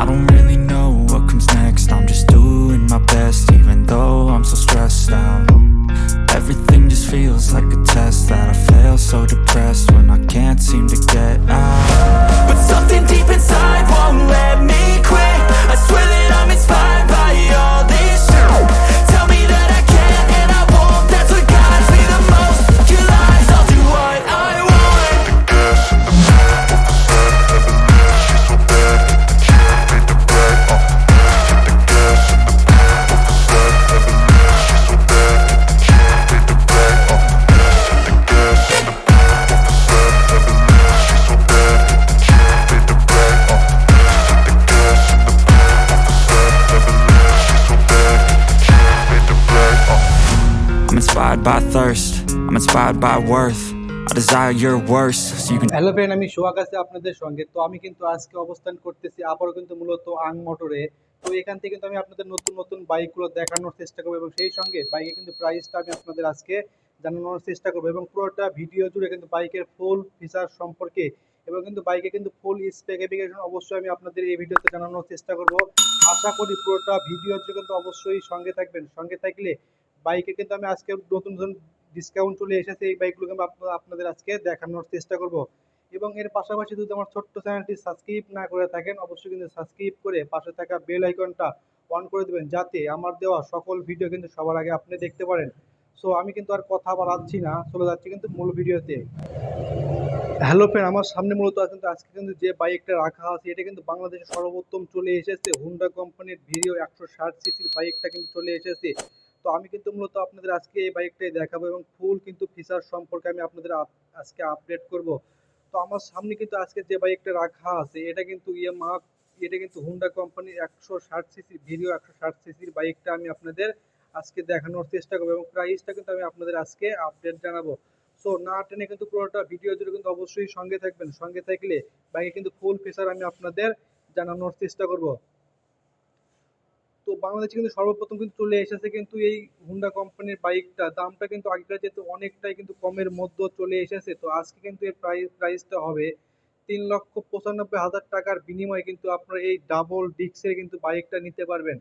I don't really know what comes next, I'm just doing my best, even though I'm so stressed out. Everything just feels like a test that I fail, so depressed when I can't seem to get out. But something deep inside won't let me quit. I swear that I'm inspired by all this shit. Tell me that I can and I won't, that's what guides me the most. Your lies, I'll do what I want. I'm inspired by thirst, I'm inspired by worth. I desire your worst, so you can. Hello friend, আমি সোহাগ আছি আপনাদের সঙ্গে। তো আমি কিন্তু আজকে অবস্থান করতেছি আবারও কিন্তু মূলত আং মোটরে। তো এখান থেকে কিন্তু আমি আপনাদের নতুন নতুন বাইকগুলো দেখানোর চেষ্টা করবো এবং সেই সঙ্গে বাইকের কিন্তু প্রাইসটা আমি আপনাদের আজকে জানানোর চেষ্টা করবো এবং পুরোটা ভিডিও জুড়ে কিন্তু বাইকের ফুল ফিচার সম্পর্কে এবং কিন্তু বাইকে কিন্তু ফুল স্পেসিফিকেশন অবশ্যই আমি আপনাদের এই ভিডিওতে জানানোর চেষ্টা করব। আশা করি পুরোটা ভিডিও জুড়ে কিন্তু অবশ্যই সঙ্গে থাকবেন। সঙ্গে থাকলে বাইকে কিন্তু আমি আজকে নতুন নতুন ডিসকাউন্ট চলে এসেছে, এই বাইকগুলো কিন্তু আপনাদের আজকে দেখানোর চেষ্টা করব। এবং এর পাশাপাশি যদি আমার ছোট্ট চ্যানেলটি সাবস্ক্রাইব না করে থাকেন, অবশ্যই কিন্তু সাবস্ক্রাইব করে পাশে থাকা বেল আইকনটা অন করে দেবেন, যাতে আমার দেওয়া সকল ভিডিও কিন্তু সবার আগে আপনি দেখতে পারেন। সো আমি কিন্তু আর কথা বাড়াচ্ছি না, চলে যাচ্ছি কিন্তু মূল ভিডিওতে। হ্যালো ফ্রেন্ড, আমার সামনে মূলত কিন্তু আজকে কিন্তু যে বাইকটা রাখা আছে এটা কিন্তু বাংলাদেশে সর্বোত্তম চলে এসেছে। হুন্ডা কোম্পানির ভিডিও 160 সিসির বাইকটা কিন্তু চলে এসেছে। তো আমি কিন্তু মূলত আপনাদের আজকে এই বাইকটাই দেখাবো এবং ফুল কিন্তু ফিচার সম্পর্কে আমি আপনাদের আজকে আপডেট করব। তো আমার সামনে কিন্তু আজকে যে বাইকটা রাখা আছে এটা কিন্তু ইয়ামাহা, এটা কিন্তু হুন্ডা কোম্পানির 160 সিসি ভিডিও 160 সিসির বাইকটা আমি আপনাদের আজকে দেখানোর চেষ্টা করবো এবং প্রাইসটা কিন্তু আমি আপনাদের আজকে আপডেট জানাবো। সো না টেনে কিন্তু পুরোটা ভিডিও জুড়ে কিন্তু অবশ্যই সঙ্গে থাকবেন। সঙ্গে থাকলে বাইকে কিন্তু ফুল ফিচার আমি আপনাদের জানানোর চেষ্টা করব। তো বাংলাদেশে কিন্তু সর্বপ্রথম কিন্তু চলে এসেছে কিন্তু এই হুন্ডা কোম্পানির বাইকটা, দামটা কিন্তু আগেকার যেহেতু অনেকটাই কিন্তু কমের মধ্যে চলে এসেছে। তো আজকে কিন্তু এর প্রাইসটা হবে 3,95,000 টাকার বিনিময়ে কিন্তু আপনারা এই ডাবল ডিক্সের কিন্তু বাইকটা নিতে পারবেন।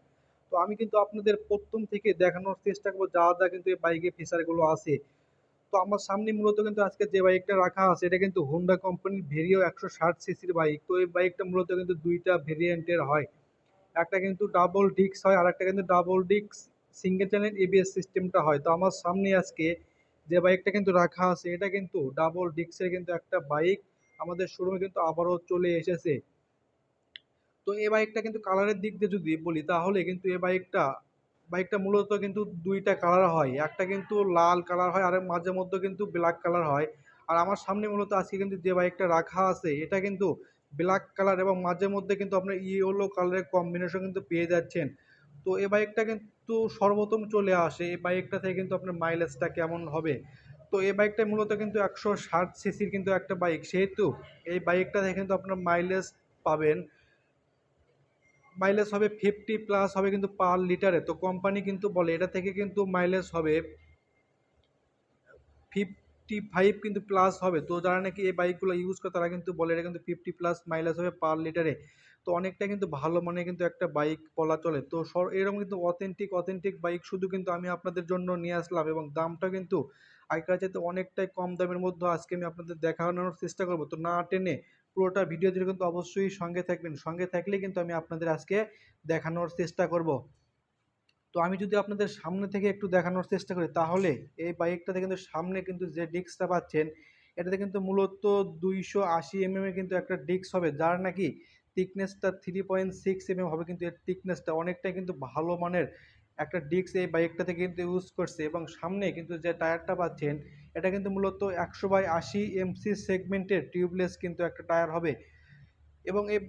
তো আমি কিন্তু আপনাদের প্রথম থেকে দেখানোর চেষ্টা করবো যা যা কিন্তু এই বাইকের ফিচারগুলো আছে। তো আমার সামনে মূলত কিন্তু আজকে যে বাইকটা রাখা আছে এটা কিন্তু হোন্ডা কোম্পানির ভেরিও 160 সিসির বাইক। তো এই বাইকটা মূলত কিন্তু দুইটা ভেরিয়েন্টের হয়, একটা কিন্তু ডাবল ডিক্স হয় আর একটা কিন্তু ডাবল ডিক্স সিঙ্গেল চ্যানেল এবিএস সিস্টেমটা হয়। তো আমার সামনে আজকে যে বাইকটা কিন্তু রাখা আছে এটা কিন্তু ডাবল ডিক্সের কিন্তু একটা বাইক আমাদের শোরুমে কিন্তু আবারও চলে এসেছে। তো এই বাইকটা কিন্তু কালারের দিক দিয়ে যদি বলি তাহলে কিন্তু এই বাইকটা বাইকটা মূলত কিন্তু দুইটা কালার হয়, একটা কিন্তু লাল কালার হয় আর মাঝে মধ্যে কিন্তু ব্ল্যাক কালার হয়। আর আমার সামনে মূলত আজকে কিন্তু যে বাইকটা রাখা আছে এটা কিন্তু ব্ল্যাক কালার এবং মাঝে মধ্যে কিন্তু আপনার ইয়েলো কালারের কম্বিনেশন কিন্তু পেয়ে যাচ্ছেন। তো এই বাইকটা কিন্তু সর্বপ্রথম চলে আসে, এই বাইকটা থেকে কিন্তু আপনার মাইলেজটা কেমন হবে। তো এই বাইকটা মূলত কিন্তু 160 সিসির কিন্তু একটা বাইক, সেহেতু এই বাইকটা থেকে কিন্তু আপনার মাইলেজ পাবেন, মাইলেজ হবে 50+ হবে কিন্তু পার লিটারে। তো কোম্পানি কিন্তু বলে এটা থেকে কিন্তু মাইলেজ হবে 55 কিন্তু প্লাস হবে। তো যারা নাকি এই বাইকগুলো ইউজ করে তারা কিন্তু বলে এটা কিন্তু 50+ মাইলেজ হবে পার লিটারে। তো অনেকটা কিন্তু ভালো মানে কিন্তু একটা বাইক বলা চলে। তো এরকম কিন্তু অথেন্টিক বাইক শুধু কিন্তু আমি আপনাদের জন্য নিয়ে আসলাম এবং দামটা কিন্তু আগেকার চাইতে অনেকটাই কম দামের মধ্যে আজকে আমি আপনাদের দেখানোর চেষ্টা করব। তো না টেনে পুরোটা ভিডিও জুড়ে কিন্তু অবশ্যই সঙ্গে থাকবেন। সঙ্গে থাকলে কিন্তু আমি আপনাদের আজকে দেখানোর চেষ্টা করব। তো আমি যদি আপনাদের সামনে থেকে একটু দেখানোর চেষ্টা করি তাহলে এই বাইকটাতে কিন্তু সামনে কিন্তু যে ডিস্কটা পাচ্ছেন এটাতে কিন্তু মূলত 280 এর কিন্তু একটা ডিস্ক হবে, যার নাকি থিকনেসটা 3.6 হবে। কিন্তু এর থিকনেসটা অনেকটাই কিন্তু ভালো মানের একটা ডিস্ক এই বাইকটাতে কিন্তু ইউজ করছে এবং সামনে কিন্তু যে টায়ারটা পাচ্ছেন এটা কিন্তু মূলত 100/80 সেগমেন্টের টিউবলেস কিন্তু একটা টায়ার হবে। এবং এই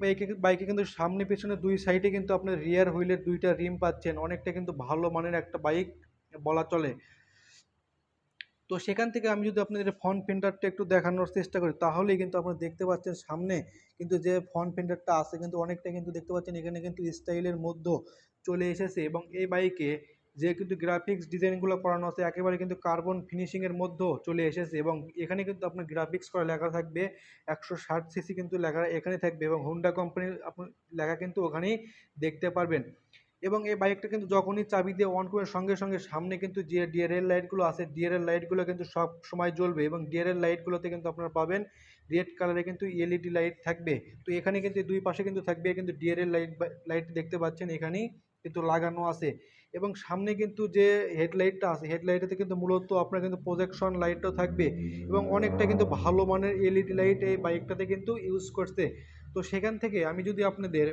বাইকে কিন্তু সামনে পেছনে দুই সাইডে কিন্তু আপনার রিয়ার হুইলের দুইটা রিম পাচ্ছেন, অনেকটা কিন্তু ভালো মানের একটা বাইক বলা চলে। তো সেখান থেকে আমি যদি আপনাদের ফ্রন্ট ফেন্ডারটা একটু দেখানোর চেষ্টা করি তাহলেই কিন্তু আপনারা দেখতে পাচ্ছেন সামনে কিন্তু যে ফ্রন্ট ফেন্ডারটা আছে কিন্তু অনেকটা কিন্তু দেখতে পাচ্ছেন এখানে কিন্তু স্টাইলের মধ্যে চলে এসেছে এবং এই বাইকে যে কিন্তু গ্রাফিক্স ডিজাইনগুলো করানো আছে একেবারে কিন্তু কার্বন ফিনিশিংয়ের মধ্যেও চলে এসেছে, এবং এখানে কিন্তু আপনার গ্রাফিক্স করা লেখা থাকবে 160 সিসি কিন্তু লেখা এখানে থাকবে, এবং হোন্ডা কোম্পানির আপনার লেখা কিন্তু ওখানেই দেখতে পারবেন। এবং এই বাইকটা কিন্তু যখনই চাবি দিয়ে অন করে সঙ্গে সঙ্গে সামনে কিন্তু যে ডিআরএল লাইটগুলো আছে ডিআরএল লাইটগুলো কিন্তু সব সময় জ্বলবে, এবং ডিআরএল লাইটগুলোতে কিন্তু আপনারা পাবেন রেড কালারে কিন্তু এলইডি লাইট থাকবে। তো এখানে কিন্তু দুই পাশে কিন্তু থাকবে কিন্তু ডিআরএল লাইট দেখতে পাচ্ছেন এখানেই কিন্তু লাগানো আছে। এবং সামনে কিন্তু যে হেডলাইটটা আছে হেডলাইটেতে কিন্তু মূলত আপনার কিন্তু প্রজেকশন লাইটও থাকবে, এবং অনেকটা কিন্তু ভালো মানের এলইডি লাইট এই বাইকটাতে কিন্তু ইউজ করছে। তো সেখান থেকে আমি যদি আপনাদের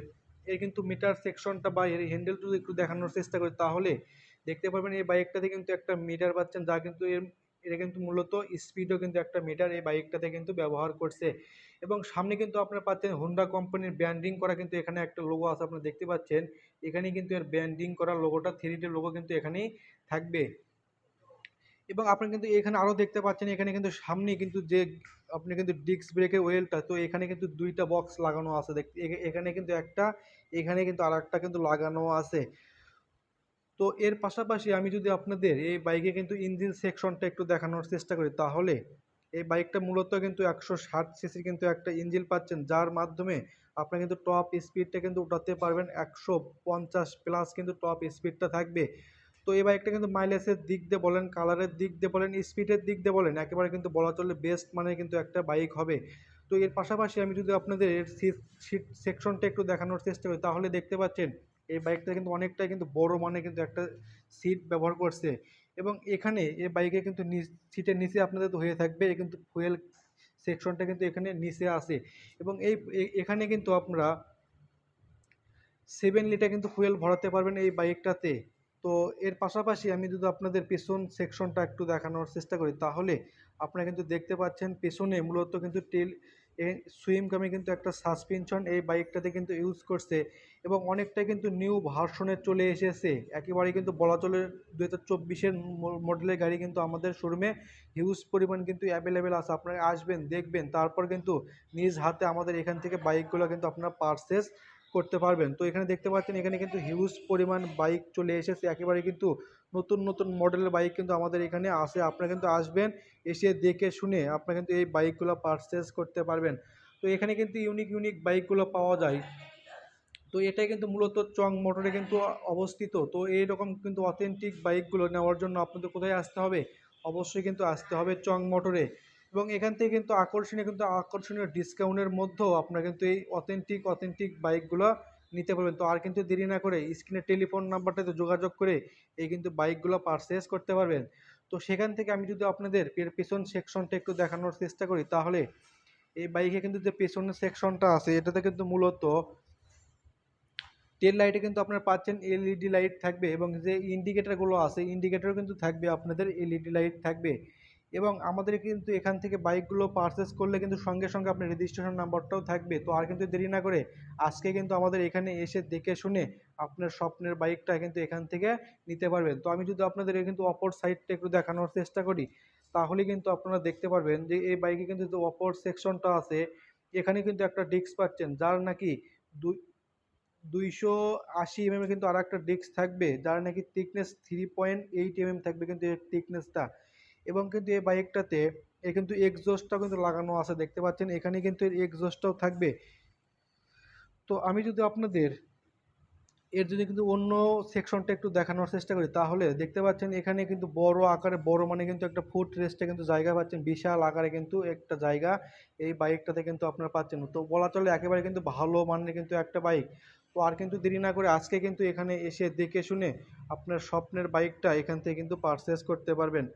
এর কিন্তু মিটার সেকশনটা বা এর হ্যান্ডেল যদি একটু দেখানোর চেষ্টা করি তাহলে দেখতে পারবেন এই বাইকটাতে কিন্তু একটা মিটার পাচ্ছেন, যা কিন্তু এটা কিন্তু মূলত স্পিডও কিন্তু একটা মিটার এই বাইকটাতে কিন্তু ব্যবহার করছে। এবং সামনে কিন্তু আপনারা পাচ্ছেন হোন্ডা কোম্পানির ব্র্যান্ডিং করা কিন্তু এখানে একটা লোগো আছে আপনারা দেখতে পাচ্ছেন, এখানে কিন্তু এর ব্র্যান্ডিং করা লোগোটা 3D লোগো কিন্তু এখানেই থাকবে। এবং আপনি কিন্তু এখানে আরও দেখতে পাচ্ছেন এখানে কিন্তু সামনে কিন্তু যে আপনি কিন্তু ডিস্ক ব্রেকের ওয়েলটা, তো এখানে কিন্তু দুইটা বক্স লাগানো আছে দেখতে এখানে কিন্তু একটা, এখানে কিন্তু আর একটা কিন্তু লাগানো আছে। তো এর পাশাপাশি আমি যদি আপনাদের এই বাইকে কিন্তু ইঞ্জিন সেকশনটা একটু দেখানোর চেষ্টা করি তাহলে এই বাইকটা মূলত কিন্তু 160 সিসির কিন্তু একটা ইঞ্জিন পাচ্ছেন, যার মাধ্যমে আপনি কিন্তু টপ স্পিডটা কিন্তু উঠাতে পারবেন 150+ কিন্তু টপ স্পিডটা থাকবে। তো এই বাইকটা কিন্তু মাইলেজের দিক দিয়ে বলেন, কালারের দিক দিয়ে বলেন, স্পিডের দিক দিয়ে বলেন, একেবারে কিন্তু বলা চলে বেস্ট মানে কিন্তু একটা বাইক হবে। তো এর পাশাপাশি আমি যদি আপনাদের এর সিট সেকশনটা একটু দেখানোর চেষ্টা করি তাহলে দেখতে পাচ্ছেন এই বাইকটা কিন্তু অনেকটাই কিন্তু বড় মানে কিন্তু একটা সিট ব্যবহার করছে। এবং এখানে এই বাইকে কিন্তু সিটের নিচে আপনাদের তো হয়ে থাকবে কিন্তু ফুয়েল সেকশনটা কিন্তু এখানে নিচে আছে, এবং এখানে কিন্তু আপনারা 7 লিটার কিন্তু ফুয়েল ভরাতে পারবেন এই বাইকটাতে। তো এর পাশাপাশি আমি যদি আপনাদের পেছন সেকশনটা একটু দেখানোর চেষ্টা করি তাহলে আপনারা কিন্তু দেখতে পাচ্ছেন পেছনে মূলত কিন্তু সুইমকামে কিন্তু একটা সাসপেনশন এই বাইকটাতে কিন্তু ইউজ করছে, এবং অনেকটা কিন্তু নিউ ভার্সনে চলে এসেছে একেবারে কিন্তু বলা চলে 2024-এর মডেলের গাড়ি কিন্তু আমাদের শোরুমে হিউজ পরিমাণ কিন্তু অ্যাভেলেবেল আছে। আপনারা আসবেন দেখবেন তারপর কিন্তু নিজ হাতে আমাদের এখান থেকে বাইকগুলো কিন্তু আপনারা পারচেস করতে পারবেন। তো এখানে দেখতে পাচ্ছেন এখানে কিন্তু হিউজ পরিমাণ বাইক চলে এসেছে, একেবারে কিন্তু নতুন নতুন মডেলের বাইক কিন্তু আমাদের এখানে আসে। আপনারা কিন্তু আসবেন, এসে দেখে শুনে আপনারা কিন্তু এই বাইকগুলো পারচেস করতে পারবেন। তো এখানে কিন্তু ইউনিক ইউনিক বাইকগুলো পাওয়া যায়। তো এটাই কিন্তু মূলত চং মোটরে কিন্তু অবস্থিত। তো এইরকম কিন্তু অথেন্টিক বাইকগুলো নেওয়ার জন্য আপনাদের কোথায় আসতে হবে? অবশ্যই কিন্তু আসতে হবে চং মোটরে। এবং এখান থেকে কিন্তু আকর্ষণীয় ডিসকাউন্টের মধ্যেও আপনারা কিন্তু এই অথেন্টিক বাইকগুলো নিতে পারবেন। তো আর কিন্তু দেরি না করে স্ক্রিনে টেলিফোন নাম্বারটাতে যোগাযোগ করে এই কিন্তু বাইকগুলো পারচেজ করতে পারবেন। তো সেখান থেকে আমি যদি আপনাদের পেছন সেকশনটা একটু দেখানোর চেষ্টা করি তাহলে এই বাইকে কিন্তু যে পেছনের সেকশনটা আছে এটাতে কিন্তু মূলত টেল লাইটে কিন্তু আপনারা পাচ্ছেন এলইডি লাইট থাকবে, এবং যে ইন্ডিকেটারগুলো আছে ইন্ডিকেটারও কিন্তু থাকবে আপনাদের এলইডি লাইট থাকবে। এবং আমাদের কিন্তু এখান থেকে বাইকগুলো পারচেস করলে কিন্তু সঙ্গে সঙ্গে আপনার রেজিস্ট্রেশন নাম্বারটাও থাকবে। তো আর কিন্তু দেরি না করে আজকে কিন্তু আমাদের এখানে এসে দেখে শুনে আপনার স্বপ্নের বাইকটা কিন্তু এখান থেকে নিতে পারবেন। তো আমি যদি আপনাদের কিন্তু অপর সাইডটা একটু দেখানোর চেষ্টা করি তাহলে কিন্তু আপনারা দেখতে পারবেন যে এই বাইকে কিন্তু যে অপর সেকশনটা আছে এখানে কিন্তু একটা ডিস্ক পাচ্ছেন, যার নাকি 280 mm কিন্তু আর একটা ডিস্ক থাকবে, যার নাকি থিকনেস 3.8 mm থাকবে কিন্তু এর থিকনেসটা। এবং কিন্তু এই বাইকটাতে কিন্তু এক্সজস্টটাও কিন্তু লাগানো আছে দেখতে পাচ্ছেন, এখানে কিন্তু এর এক্সজস্টটাও থাকবে। তো আমি যদি আপনাদের এর যদি কিন্তু অন্য সেকশনটা একটু দেখানোর চেষ্টা করি তাহলে দেখতে পাচ্ছেন এখানে কিন্তু বড় আকারে বড় মানে কিন্তু একটা ফুট রেস্টে কিন্তু জায়গা পাচ্ছেন, বিশাল আকারে কিন্তু একটা জায়গা এই বাইকটাতে কিন্তু আপনারা পাচ্ছেন। তো বলা চলে একেবারে কিন্তু ভালো মানের কিন্তু একটা বাইক। তো আর কিন্তু দেরি না করে আজকে কিন্তু এখানে এসে দেখে শুনে আপনার স্বপ্নের বাইকটা এখান থেকে কিন্তু পারচেস করতে পারবেন।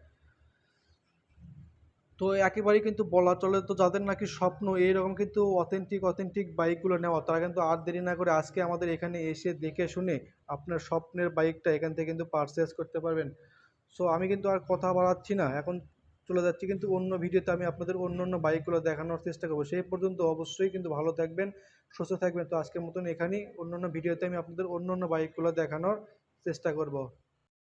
তো একেবারেই কিন্তু বলা চলে তো যাদের নাকি স্বপ্ন এইরকম কিন্তু অথেন্টিক বাইকগুলো নেওয়া, তারা কিন্তু আর দেরি না করে আজকে আমাদের এখানে এসে দেখে শুনে আপনার স্বপ্নের বাইকটা এখান থেকে কিন্তু পারচেস করতে পারবেন। সো আমি কিন্তু আর কথা বাড়াচ্ছি না, এখন চলে যাচ্ছি কিন্তু অন্য ভিডিওতে আমি আপনাদের অন্য বাইকগুলো দেখানোর চেষ্টা করবো। সেই পর্যন্ত অবশ্যই কিন্তু ভালো থাকবেন, সুস্থ থাকবেন। তো আজকের মতন এখানেই, অন্য ভিডিওতে আমি আপনাদের অন্য বাইকগুলো দেখানোর চেষ্টা করব।